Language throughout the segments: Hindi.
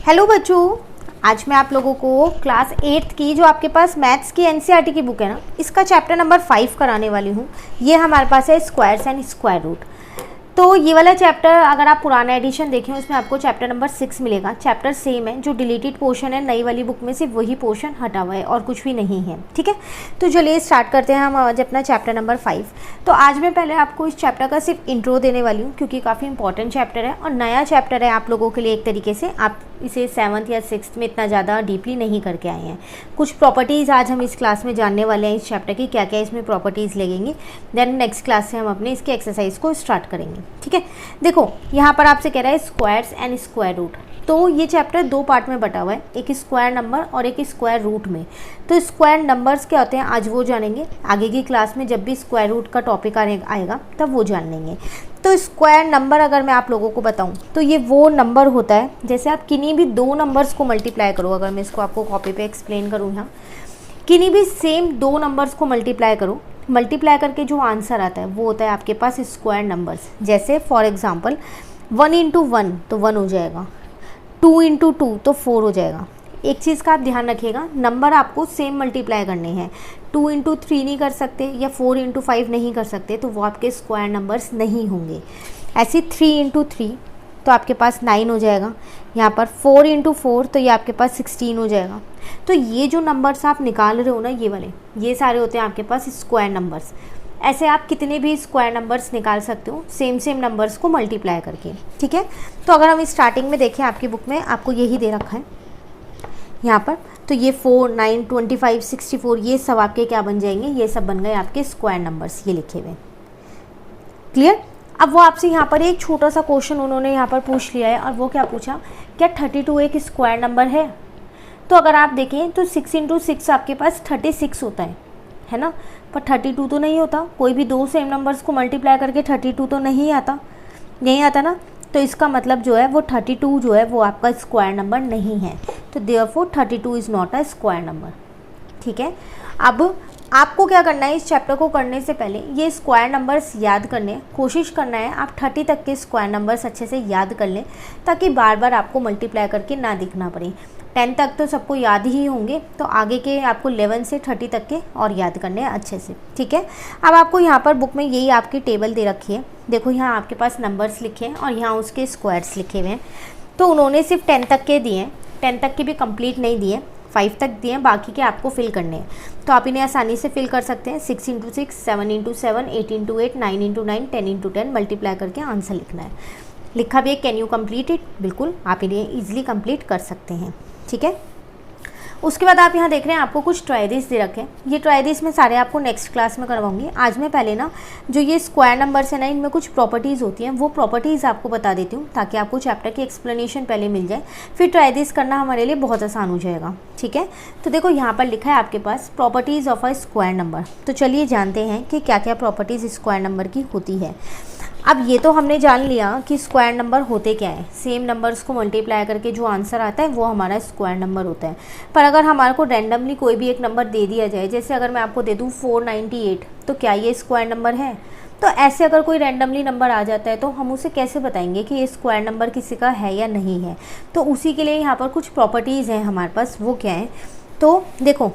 हेलो बच्चों, आज मैं आप लोगों को क्लास 8th की जो आपके पास मैथ्स की एनसीईआरटी की बुक है ना, इसका चैप्टर नंबर 5 कराने वाली हूँ। ये हमारे पास है स्क्वायर्स एंड स्क्वायर रूट। तो ये वाला चैप्टर अगर आप पुराना एडिशन देखें उसमें आपको चैप्टर नंबर 6 मिलेगा। चैप्टर सेम है, जो डिलीटेड पोर्शन है नई वाली बुक में सिर्फ वही पोर्शन हटा हुआ है और कुछ भी नहीं है। ठीक है, तो चलिए स्टार्ट करते हैं हम आज अपना चैप्टर नंबर 5। तो आज मैं पहले आपको इस चैप्टर का सिर्फ इंट्रो देने वाली हूँ, क्योंकि काफ़ी इंपॉर्टेंट चैप्टर है और नया चैप्टर है आप लोगों के लिए। एक तरीके से आप इसे 7th या 6th में इतना ज़्यादा डीपली नहीं करके आए हैं। कुछ प्रॉपर्टीज़ आज हम इस क्लास में जानने वाले हैं इस चैप्टर की, क्या क्या इसमें प्रॉपर्टीज़ लगेंगी। देन नेक्स्ट क्लास से हम अपने इसके एक्सरसाइज को स्टार्ट करेंगे। ठीक है, देखो यहाँ पर आपसे कह रहा है स्क्वायर्स एंड स्क्वायर रूट। तो ये चैप्टर दो पार्ट में बटा हुआ है, एक स्क्वायर नंबर और एक स्क्वायर रूट में। तो स्क्वायर नंबर्स क्या होते हैं आज वो जानेंगे, आगे की क्लास में जब भी स्क्वायर रूट का टॉपिक आएगा तब वो जान लेंगे। तो स्क्वायर नंबर अगर मैं आप लोगों को बताऊं तो ये वो नंबर होता है, जैसे आप किन्हीं भी दो नंबर्स को मल्टीप्लाई करो। अगर मैं इसको आपको कॉपी पे एक्सप्लेन करूँ, यहाँ किन्हीं भी सेम दो नंबर्स को मल्टीप्लाई करो, मल्टीप्लाई करके जो आंसर आता है वो होता है आपके पास स्क्वायर नंबर्स। जैसे फॉर एग्जांपल 1 × 1 तो 1 हो जाएगा, 2 × 2 तो 4 हो जाएगा। एक चीज़ का आप ध्यान रखिएगा, नंबर आपको सेम मल्टीप्लाई करने हैं। 2 × 3 नहीं कर सकते या 4 × 5 नहीं कर सकते, तो वो आपके स्क्वायर नंबर्स नहीं होंगे। ऐसे 3 × 3 तो आपके पास 9 हो जाएगा। यहाँ पर 4 × 4 तो ये आपके पास 16 हो जाएगा। तो ये जो नंबर्स आप निकाल रहे हो ना, ये वाले, ये सारे होते हैं आपके पास स्क्वायर नंबर्स। ऐसे आप कितने भी स्क्वायर नंबर्स निकाल सकते हो सेम नंबर्स को मल्टीप्लाई करके। ठीक है, तो अगर हम स्टार्टिंग में देखें आपकी बुक में आपको यही दे रखा है यहाँ पर, तो ये 4, 9, 25, 64 ये सब आपके क्या बन जाएंगे, ये सब बन गए आपके स्क्वायर नंबर्स, ये लिखे हुए। क्लियर। अब वो आपसे यहाँ पर एक छोटा सा क्वेश्चन उन्होंने यहाँ पर पूछ लिया है, और वो क्या पूछा, क्या 32 एक स्क्वायर नंबर है? तो अगर आप देखें तो 6 × 6 आपके पास 36 होता है ना, पर 32 तो नहीं होता। कोई भी दो सेम नंबर्स को मल्टीप्लाई करके 32 तो नहीं आता ना। तो इसका मतलब जो है वो 32 जो है वो आपका स्क्वायर नंबर नहीं है। तो therefore 32 is not a square number. ठीक है, अब आपको क्या करना है, इस चैप्टर को करने से पहले ये स्क्वायर नंबर्स याद करने कोशिश करना है। आप 30 तक के स्क्वायर नंबर्स अच्छे से याद कर लें, ताकि बार बार आपको मल्टीप्लाई करके ना दिखना पड़े। 10 तक तो सबको याद ही होंगे, तो आगे के आपको 11 से 30 तक के और याद करने हैं अच्छे से। ठीक है, अब आपको यहाँ पर बुक में यही आपकी टेबल दे रखी है। देखो यहाँ आपके पास नंबर्स लिखे हैं और यहाँ उसके स्क्वायर्स लिखे हुए हैं। तो उन्होंने सिर्फ 10 तक के दिए हैं, 10 तक के भी कंप्लीट नहीं दिए, 5 तक दिए हैं, बाकी के आपको फिल करने हैं। तो आप इन्हें आसानी से फिल कर सकते हैं। 6 × 6, 7 × 7, 8 × 8, 9 × 9, 10 × 10 मल्टीप्लाई करके आंसर लिखना है। लिखा भी है कैन यू कंप्लीट इट, बिल्कुल आप इन्हें ईजिली कंप्लीट कर सकते हैं। ठीक है, उसके बाद आप यहाँ देख रहे हैं आपको कुछ ट्रायदिस दे रखे हैं। ये ट्रायदिस मैं सारे आपको नेक्स्ट क्लास में करवाऊंगी। आज मैं पहले ना जो ये स्क्वायर नंबर्स है ना, इनमें कुछ प्रॉपर्टीज़ होती हैं, वो प्रॉपर्टीज़ आपको बता देती हूँ, ताकि आपको चैप्टर की एक्सप्लेनेशन पहले मिल जाए। फिर ट्रायदिस करना हमारे लिए बहुत आसान हो जाएगा। ठीक है, तो देखो यहाँ पर लिखा है आपके पास properties of a square number. तो चलिए जानते हैं कि क्या क्या प्रॉपर्टीज़ स्क्वायर नंबर की होती है। अब ये तो हमने जान लिया कि स्क्वायर नंबर होते क्या है। सेम नंबर्स को मल्टीप्लाई करके जो आंसर आता है वो हमारा स्क्वायर नंबर होता है। पर अगर हमारे को रैंडमली कोई भी एक नंबर दे दिया जाए, जैसे अगर मैं आपको दे दूँ 498, तो क्या ये स्क्वायर नंबर है? तो ऐसे अगर कोई रैंडमली नंबर आ जाता है तो हम उसे कैसे बताएंगे कि ये स्क्वायर नंबर किसी का है या नहीं है? तो उसी के लिए यहाँ पर कुछ प्रॉपर्टीज़ हैं हमारे पास, वो क्या है? तो देखो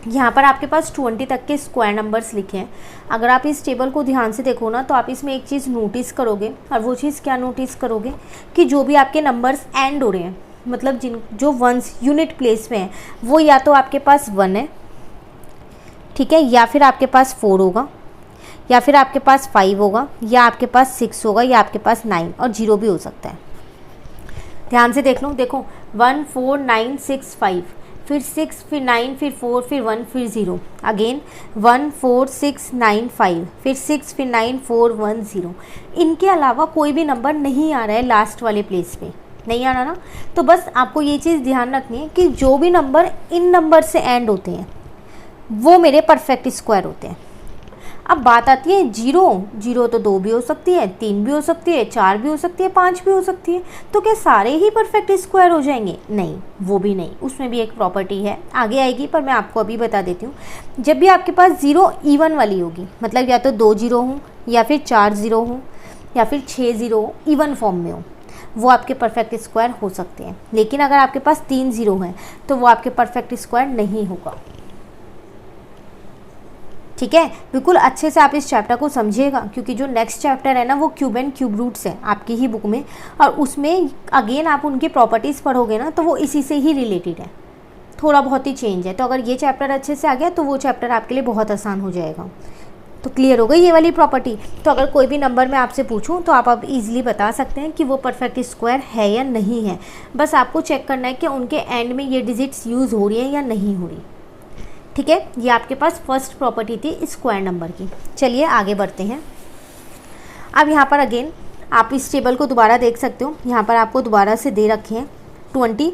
यहाँ पर आपके पास 20 तक के स्क्वायर नंबर्स लिखे हैं। अगर आप इस टेबल को ध्यान से देखो ना, तो आप इसमें एक चीज़ नोटिस करोगे, और वो चीज़ क्या नोटिस करोगे कि जो भी आपके नंबर्स एंड हो रहे हैं, मतलब जो वंस यूनिट प्लेस में है, वो या तो आपके पास 1 है, ठीक है, या फिर आपके पास 4 होगा, या फिर आपके पास 5 होगा, या आपके पास 6 होगा, या आपके पास 9 और 0 भी हो सकता है। ध्यान से देख लो, देखो 1 4 9 6 5, फिर 6, फिर 9, फिर 4, फिर 1, फिर 0, अगेन 1 4 6 9 5, फिर 6, फिर 9 4 1 0। इनके अलावा कोई भी नंबर नहीं आ रहा है लास्ट वाले प्लेस पे, नहीं आ रहा ना। तो बस आपको ये चीज़ ध्यान रखनी है कि जो भी नंबर इन नंबर से एंड होते हैं वो मेरे परफेक्ट स्क्वायर होते हैं। अब बात आती है 0 तो 2 भी हो सकती है, 3 भी हो सकती है, 4 भी हो सकती है, 5 भी हो सकती है। तो क्या सारे ही परफेक्ट स्क्वायर हो जाएंगे? नहीं, वो भी नहीं। उसमें भी एक प्रॉपर्टी है, आगे आएगी, पर मैं आपको अभी बता देती हूँ। जब भी आपके पास 0 इवन वाली होगी, मतलब या तो 2 0 हों, या फिर 4 0 हों, या फिर 6 0 इवन फॉर्म में हो, वो आपके परफेक्ट स्क्वायर हो सकते हैं। लेकिन अगर आपके पास 3 जीरो हैं तो वो आपके परफेक्ट स्क्वायर नहीं होगा। ठीक है, बिल्कुल अच्छे से आप इस चैप्टर को समझिएगा, क्योंकि जो नेक्स्ट चैप्टर है ना वो क्यूब एंड क्यूब रूट्स है आपकी ही बुक में, और उसमें अगेन आप उनकी प्रॉपर्टीज़ पढ़ोगे ना तो वो इसी से ही रिलेटेड है, थोड़ा बहुत ही चेंज है। तो अगर ये चैप्टर अच्छे से आ गया तो वो चैप्टर आपके लिए बहुत आसान हो जाएगा। तो क्लियर हो गई ये वाली प्रॉपर्टी। तो अगर कोई भी नंबर मैं आपसे पूछूं तो आप अब इजीली बता सकते हैं कि वो परफेक्ट स्क्वायर है या नहीं है। बस आपको चेक करना है कि उनके एंड में ये डिजिट्स यूज़ हो रही है या नहीं हो रही। ठीक है, ये आपके पास फर्स्ट प्रॉपर्टी थी स्क्वायर नंबर की। चलिए आगे बढ़ते हैं। अब यहाँ पर अगेन आप इस टेबल को दोबारा देख सकते हो। यहाँ पर आपको दोबारा से दे रखे हैं 20,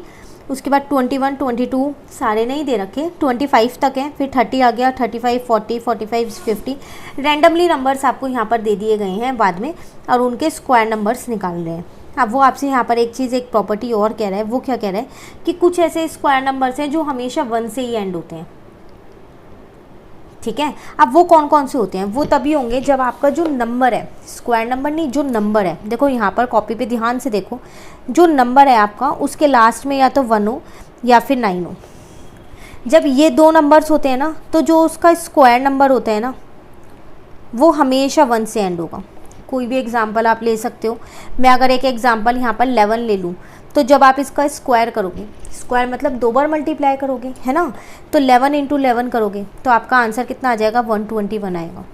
उसके बाद 21, 22 सारे नहीं दे रखे, 25 तक हैं, फिर 30 आ गया, 35, 40, 45, 50 रैंडमली नंबर्स आपको यहाँ पर दे दिए गए हैं बाद में, और उनके स्क्वायर नंबर्स निकाल रहे हैं। अब वो आपसे यहाँ पर एक चीज़, एक प्रॉपर्टी और कह रहा है। वो क्या कह रहा है कि कुछ ऐसे स्क्वायर नंबर्स हैं जो हमेशा 1 से ही एंड होते हैं। ठीक है, अब वो कौन कौन से होते हैं? वो तभी होंगे जब आपका जो नंबर है, स्क्वायर नंबर नहीं, जो नंबर है, देखो यहाँ पर कॉपी पे ध्यान से देखो, जो नंबर है आपका उसके लास्ट में या तो 1 हो या फिर 9 हो। जब ये दो नंबर्स होते हैं ना तो जो उसका स्क्वायर नंबर होता है ना वो हमेशा 1 से एंड होगा। कोई भी एग्जाम्पल आप ले सकते हो। मैं अगर एक एग्जाम्पल यहाँ पर 11 ले लूँ तो जब आप इसका स्क्वायर करोगे, स्क्वायर मतलब 2 बार मल्टीप्लाई करोगे, है ना, तो 11 × 11 करोगे तो आपका आंसर कितना आ जाएगा? 121 आएगा।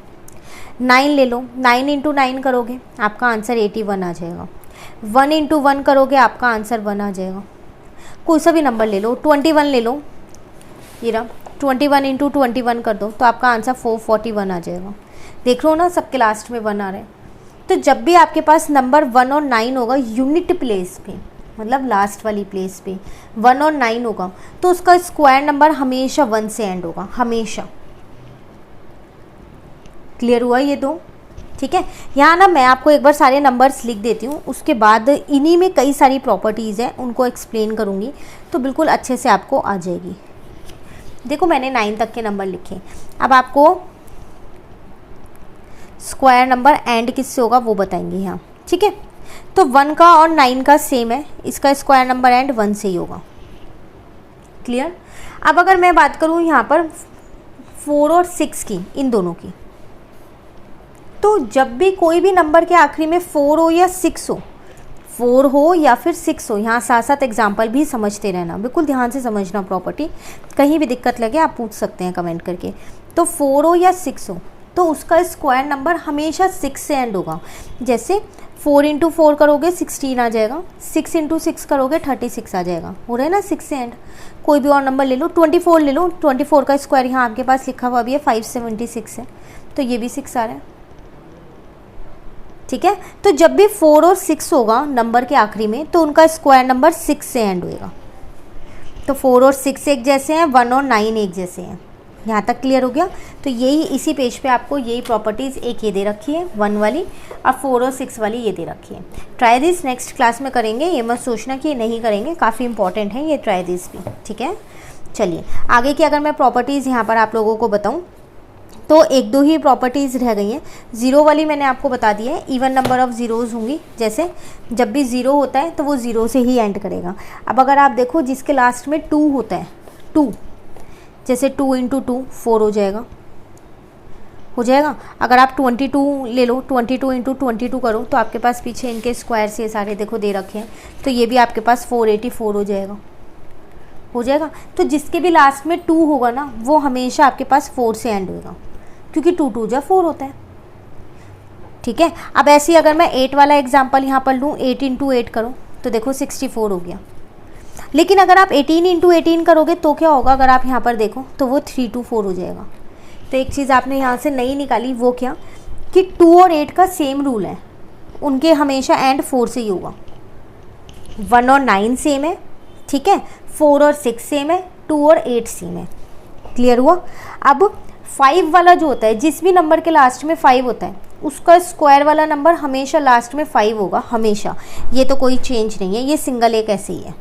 9 ले लो, 9 × 9 करोगे आपका आंसर 81 आ जाएगा। 1 × 1 करोगे आपका आंसर 1 आ जाएगा। कोई सा भी नंबर ले लो, 21 ले लो, ये रहा, 21 × 21 कर दो तो आपका आंसर 441 आ जाएगा। देख लो ना, सबके लास्ट में 1 आ रहा है। तो जब भी आपके पास नंबर 1 और 9 होगा यूनिट प्लेस पे, मतलब लास्ट वाली प्लेस पे 1 और 9 होगा, तो उसका स्क्वायर नंबर हमेशा 1 से एंड होगा, हमेशा। क्लियर हुआ ये दो? ठीक है, यहाँ ना मैं आपको एक बार सारे नंबर्स लिख देती हूँ, उसके बाद इन्हीं में कई सारी प्रॉपर्टीज़ हैं, उनको एक्सप्लेन करूँगी तो बिल्कुल अच्छे से आपको आ जाएगी। देखो मैंने 9 तक के नंबर लिखे। अब आपको स्क्वायर नंबर एंड किससे होगा वो बताएंगे यहाँ। ठीक है, तो 1 का और 9 का सेम है, इसका स्क्वायर नंबर एंड 1 से ही होगा। क्लियर? अब अगर मैं बात करूँ यहाँ पर 4 और 6 की, इन दोनों की, तो जब भी कोई भी नंबर के आखिरी में 4 हो या 6 हो, 4 हो या फिर 6 हो, यहाँ साथ साथ एग्जाम्पल भी समझते रहना, बिल्कुल ध्यान से समझना प्रॉपर्टी। कहीं भी दिक्कत लगे आप पूछ सकते हैं कमेंट करके। तो 4 हो या 6 हो तो उसका स्क्वायर नंबर हमेशा 6 से एंड होगा। जैसे 4 × 4 करोगे 16 आ जाएगा, 6 × 6 करोगे 36 आ जाएगा। हो रहा है ना 6 से एंड। कोई भी और नंबर ले लो, 24 ले लो, 24 का स्क्वायर यहाँ आपके पास लिखा हुआ भी है 576 है, तो ये भी 6 आ रहा है। ठीक है, तो जब भी 4 और 6 होगा नंबर के आखिरी में तो उनका स्क्वायर नंबर 6 से एंड होएगा। तो 4 और 6 एक जैसे हैं, 1 और 9 एक जैसे हैं। यहाँ तक क्लियर हो गया? तो यही इसी पेज पे आपको यही प्रॉपर्टीज़, एक ये दे रखी है 1 वाली और 4 और 6 वाली ये दे रखी है। ट्राई दिस नेक्स्ट क्लास में करेंगे, ये मत सोचना कि ये नहीं करेंगे, काफ़ी इंपॉर्टेंट है ये ट्राई दिस भी। ठीक है, चलिए आगे की अगर मैं प्रॉपर्टीज़ यहाँ पर आप लोगों को बताऊँ तो 1-2 ही प्रॉपर्टीज़ रह गई हैं। 0 वाली मैंने आपको बता दी है, इवन नंबर ऑफ ज़ीरोज़ होंगी। जैसे जब भी 0 होता है तो वो 0 से ही एंड करेगा। अब अगर आप देखो जिसके लास्ट में 2 होता है, 2, जैसे 2 × 2 4 हो जाएगा, हो जाएगा। अगर आप 22 ले लो, 22 × 22 करो तो आपके पास पीछे इनके स्क्वायर से सारे देखो दे रखे हैं, तो ये भी आपके पास 484 हो जाएगा, हो जाएगा। तो जिसके भी लास्ट में 2 होगा ना वो हमेशा आपके पास 4 से एंड होगा, क्योंकि 2 × 2 = 4 होता है। ठीक है, अब ऐसे ही अगर मैं 8 वाला एग्जाम्पल यहाँ पर लूँ, 8 × 8 करो तो देखो 64 हो गया। लेकिन अगर आप 18 × 18 करोगे तो क्या होगा? अगर आप यहाँ पर देखो तो वो 324 हो जाएगा। तो एक चीज़ आपने यहाँ से नहीं निकाली, वो क्या कि 2 और 8 का सेम रूल है, उनके हमेशा एंड 4 से ही होगा। 1 और 9 सेम है, ठीक है, 4 और 6 सेम है, 2 और 8 सेम है। क्लियर हुआ? अब 5 वाला जो होता है, जिस भी नंबर के लास्ट में 5 होता है उसका स्क्वायर वाला नंबर हमेशा लास्ट में 5 होगा, हमेशा। ये तो कोई चेंज नहीं है, ये सिंगल एक ऐसे ही है।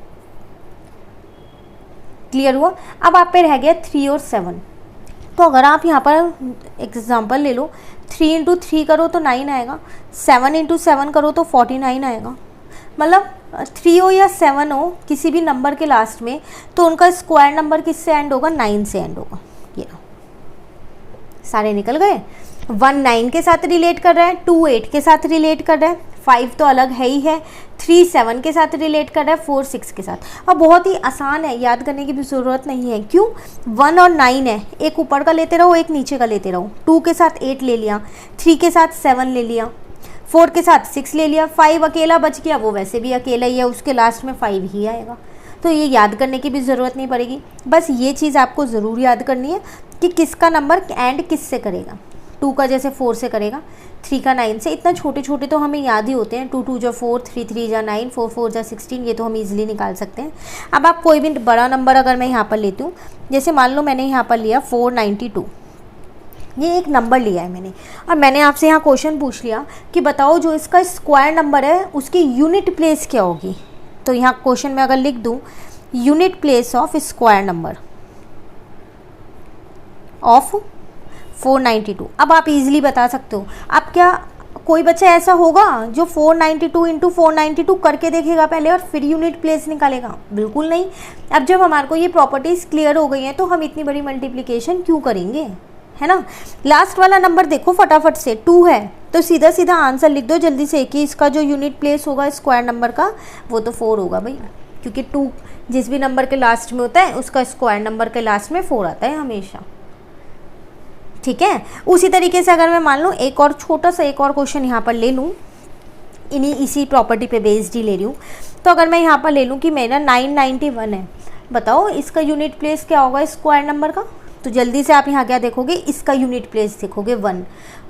क्लियर हुआ? अब आप पे रह गया 3 और 7। तो अगर आप यहाँ पर एग्जांपल ले लो, 3 × 3 करो तो 9 आएगा, 7 × 7 करो तो 49 आएगा। मतलब 3 हो या 7 हो किसी भी नंबर के लास्ट में, तो उनका स्क्वायर नंबर किससे एंड होगा, 9 से एंड होगा। ये सारे निकल गए। 1 9 के साथ रिलेट कर रहा है, 2 8 के साथ रिलेट कर रहा है, 5 तो अलग है ही है, 3 7 के साथ रिलेट कर रहा है, 4 6 के साथ। अब बहुत ही आसान है, याद करने की भी ज़रूरत नहीं है। क्यों, 1 और 9 है, एक ऊपर का लेते रहो एक नीचे का लेते रहो। 2 के साथ 8 ले लिया, 3 के साथ 7 ले लिया, 4 के साथ 6 ले लिया, 5 अकेला बच गया, वो वैसे भी अकेला ही है, उसके लास्ट में 5 ही आएगा। तो ये याद करने की भी ज़रूरत नहीं पड़ेगी। बस ये चीज़ आपको ज़रूर याद करनी है कि किसका नंबर एंड किस से करेगा। 2 का जैसे 4 से करेगा, 3 का 9 से। इतना छोटे छोटे तो हमें याद ही होते हैं, 2 2 जा 4, 3 3 जा 9, 4 4 जा 16, ये तो हम इजीली निकाल सकते हैं। अब आप कोई भी बड़ा नंबर अगर मैं यहाँ पर लेती हूँ, जैसे मान लो मैंने यहाँ पर लिया 492, ये एक नंबर लिया है मैंने, और मैंने आपसे यहाँ क्वेश्चन पूछ लिया कि बताओ जो इसका स्क्वायर नंबर है उसकी यूनिट प्लेस क्या होगी। तो यहाँ क्वेश्चन में अगर लिख दूँ unit place of square number of 492, अब आप इजीली बता सकते हो। अब क्या कोई बच्चा ऐसा होगा जो 492 इंटू 492 करके देखेगा पहले और फिर यूनिट प्लेस निकालेगा? बिल्कुल नहीं। अब जब हमारे को ये प्रॉपर्टीज़ क्लियर हो गई हैं तो हम इतनी बड़ी मल्टीप्लिकेशन क्यों करेंगे, है ना। लास्ट वाला नंबर देखो फटाफट से, 2 है तो सीधा सीधा आंसर लिख दो जल्दी से कि इसका जो यूनिट प्लेस होगा स्क्वायर नंबर का वो तो 4 होगा भाई, क्योंकि 2 जिस भी नंबर के लास्ट में होता है उसका स्क्वायर नंबर के लास्ट में 4 आता है हमेशा। ठीक है, उसी तरीके से अगर मैं मान लूँ एक और छोटा सा एक और क्वेश्चन यहाँ पर ले लूँ, इसी प्रॉपर्टी पे बेस्ड ही ले रही हूँ। तो अगर मैं यहाँ पर ले लूँ कि मेरा 991 है, बताओ इसका यूनिट प्लेस क्या होगा स्क्वायर नंबर का। तो जल्दी से आप यहाँ क्या देखोगे, इसका यूनिट प्लेस देखोगे 1,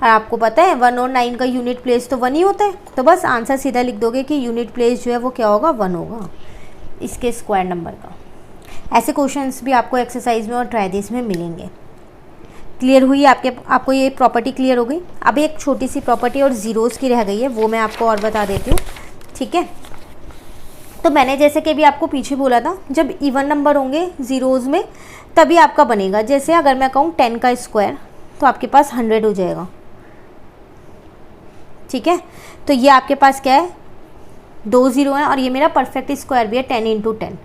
और आपको पता है 1 और 9 का यूनिट प्लेस तो 1 ही होता है। तो बस आंसर सीधा लिख दोगे कि यूनिट प्लेस जो है वो क्या होगा, 1 होगा इसके स्क्वायर नंबर का। ऐसे क्वेश्चंस भी आपको एक्सरसाइज में और ट्राई दिस में मिलेंगे। क्लियर हुई आपको ये प्रॉपर्टी क्लियर हो गई। अब एक छोटी सी प्रॉपर्टी और ज़ीरोज़ की रह गई है, वो मैं आपको और बता देती हूँ। ठीक है, तो मैंने जैसे कि भी आपको पीछे बोला था, जब इवन नंबर होंगे ज़ीरोज़ में तभी आपका बनेगा। जैसे अगर मैं कहूँ 10 का स्क्वायर तो आपके पास 100 हो जाएगा। ठीक है, तो ये आपके पास क्या है, 2 ज़ीरो हैं और ये मेरा परफेक्ट स्क्वायर भी है 10 इंटू 10।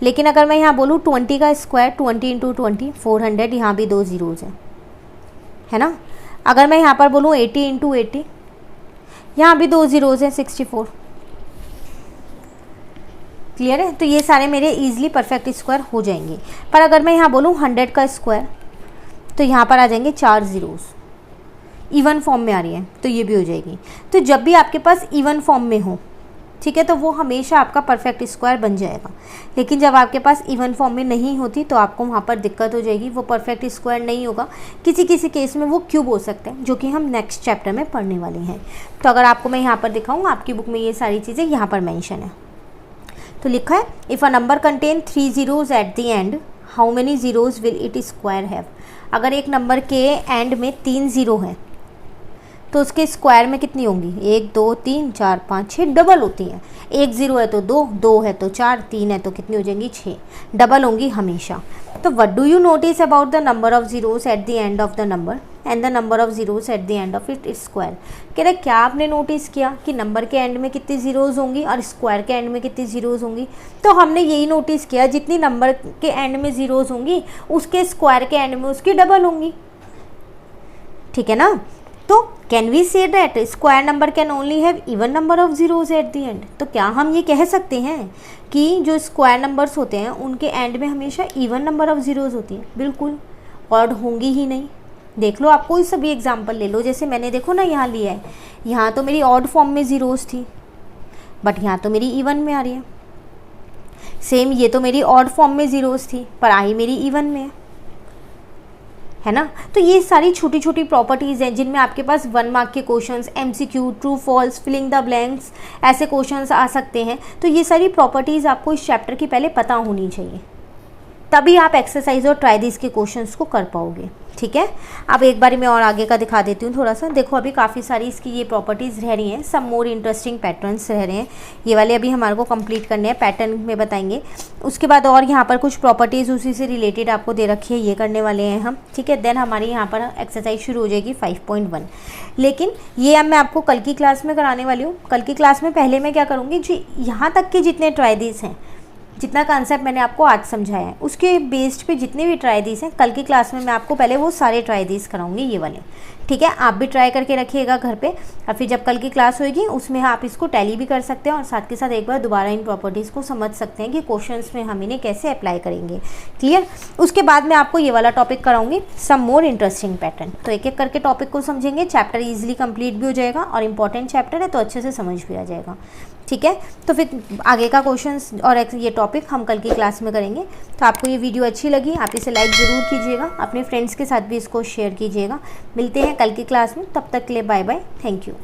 लेकिन अगर मैं यहाँ बोलूँ 20 का स्क्वायर 20 इंटू 20 400, यहाँ भी 2 ज़ीरोज़ हैं, है ना। अगर मैं यहाँ पर बोलूँ 80 इंटू 80, यहाँ भी 2 ज़ीरोज़ हैं 64। क्लियर है, तो ये सारे मेरे इजीली परफेक्ट स्क्वायर हो जाएंगे। पर अगर मैं यहाँ बोलूँ 100 का स्क्वायर तो यहाँ पर आ जाएंगे 4 ज़ीरोज़, इवन फॉर्म में आ रही है तो ये भी हो जाएगी। तो जब भी आपके पास इवन फॉर्म में हो, ठीक है, तो वो हमेशा आपका परफेक्ट स्क्वायर बन जाएगा। लेकिन जब आपके पास इवन फॉर्म में नहीं होती तो आपको वहाँ पर दिक्कत हो जाएगी, वो परफेक्ट स्क्वायर नहीं होगा। किसी किसी केस में वो क्यूब हो सकते हैं, जो कि हम नेक्स्ट चैप्टर में पढ़ने वाले हैं। तो अगर आपको मैं यहाँ पर दिखाऊँ, आपकी बुक में ये सारी चीज़ें यहाँ पर मैंशन है। तो लिखा है if a number contain 3 zeros at the and, how many zeros will it square have. अगर एक नंबर के एंड में 3 ज़ीरो हैं तो उसके स्क्वायर में कितनी होंगी, 1 2 3 4 5 6 डबल होती हैं। 1 ज़ीरो है तो 2, 2 है तो 4, 3 है तो कितनी हो जाएंगी, 6, डबल होंगी हमेशा। तो what do you notice about the number of zeros at the end of the number and the number of zeros at the end of it square. कह रहे क्या आपने नोटिस किया कि नंबर के एंड में कितनी ज़ीरोज़ होंगी और स्क्वायर के एंड में कितनी ज़ीरोज़ होंगी। तो हमने यही नोटिस किया, जितनी नंबर के एंड में ज़ीरोज़ होंगी उसके स्क्वायर के एंड में उसकी डबल होंगी। ठीक है ना। तो can we say that square number can only have even number of zeros at the end. तो क्या हम ये कह सकते हैं कि जो स्क्वायर नंबर्स होते हैं उनके एंड में हमेशा इवन नंबर ऑफ ज़ीरोज़ होती हैं? बिल्कुल, ऑड होंगी ही नहीं। देख लो, आप कोई सा भी एग्जांपल ले लो, जैसे मैंने देखो ना यहाँ लिया है, यहाँ तो मेरी ऑड फॉर्म में ज़ीरोज़ थी बट यहाँ तो मेरी इवन में आ रही है। सेम ये तो मेरी ऑड फॉर्म में ज़ीरोज़ थी पर आई मेरी इवन में है ना। तो ये सारी छोटी छोटी प्रॉपर्टीज़ हैं जिनमें आपके पास 1 मार्क के questions, MCQ, true false, filling the blanks, ऐसे क्वेश्चंस आ सकते हैं। तो ये सारी प्रॉपर्टीज़ आपको इस चैप्टर की पहले पता होनी चाहिए। तभी आप एक्सरसाइज और ट्राई दिस के क्वेश्चंस को कर पाओगे। ठीक है, अब एक बारी मैं और आगे का दिखा देती हूँ थोड़ा सा। देखो अभी काफ़ी सारी इसकी ये प्रॉपर्टीज़ रह रही हैं, सम मोर इंटरेस्टिंग पैटर्न्स रह रहे हैं, ये वाले अभी हमारे को कंप्लीट करने हैं, पैटर्न में बताएंगे। उसके बाद और यहाँ पर कुछ प्रॉपर्टीज़ उसी से रिलेटेड आपको दे रखी है, ये करने वाले हैं हम। ठीक है, देन हमारी यहाँ पर एक्सरसाइज शुरू हो जाएगी 5.1। लेकिन ये अब मैं आपको कल की क्लास में कराने वाली हूँ। कल की क्लास में पहले मैं क्या करूँगी, जी यहाँ तक के जितने ट्राई दिस हैं, जितना कॉन्सेप्ट मैंने आपको आज समझाया है, उसके बेस्ड पे जितने भी ट्राई दिस हैं, कल की क्लास में मैं आपको पहले वो सारे ट्राई दिस कराऊंगी, ये वाले। ठीक है, आप भी ट्राई करके रखिएगा घर पे, और फिर जब कल की क्लास होगी उसमें आप इसको टैली भी कर सकते हैं और साथ के साथ एक बार दोबारा इन प्रॉपर्टीज़ को समझ सकते हैं कि क्वेश्चंस में हम इन्हें कैसे अप्लाई करेंगे। क्लियर। उसके बाद मैं आपको ये वाला टॉपिक कराऊंगी, सम मोर इंटरेस्टिंग पैटर्न। तो एक एक करके टॉपिक को समझेंगे, चैप्टर ईजिली कंप्लीट भी हो जाएगा और इंपॉर्टेंट चैप्टर है तो अच्छे से समझ भी आ जाएगा। ठीक है, तो फिर आगे का क्वेश्चंस और ये टॉपिक हम कल की क्लास में करेंगे। तो आपको ये वीडियो अच्छी लगी, आप इसे लाइक ज़रूर कीजिएगा, अपने फ्रेंड्स के साथ भी इसको शेयर कीजिएगा। मिलते हैं कल की क्लास में, तब तक के लिए बाय बाय, थैंक यू।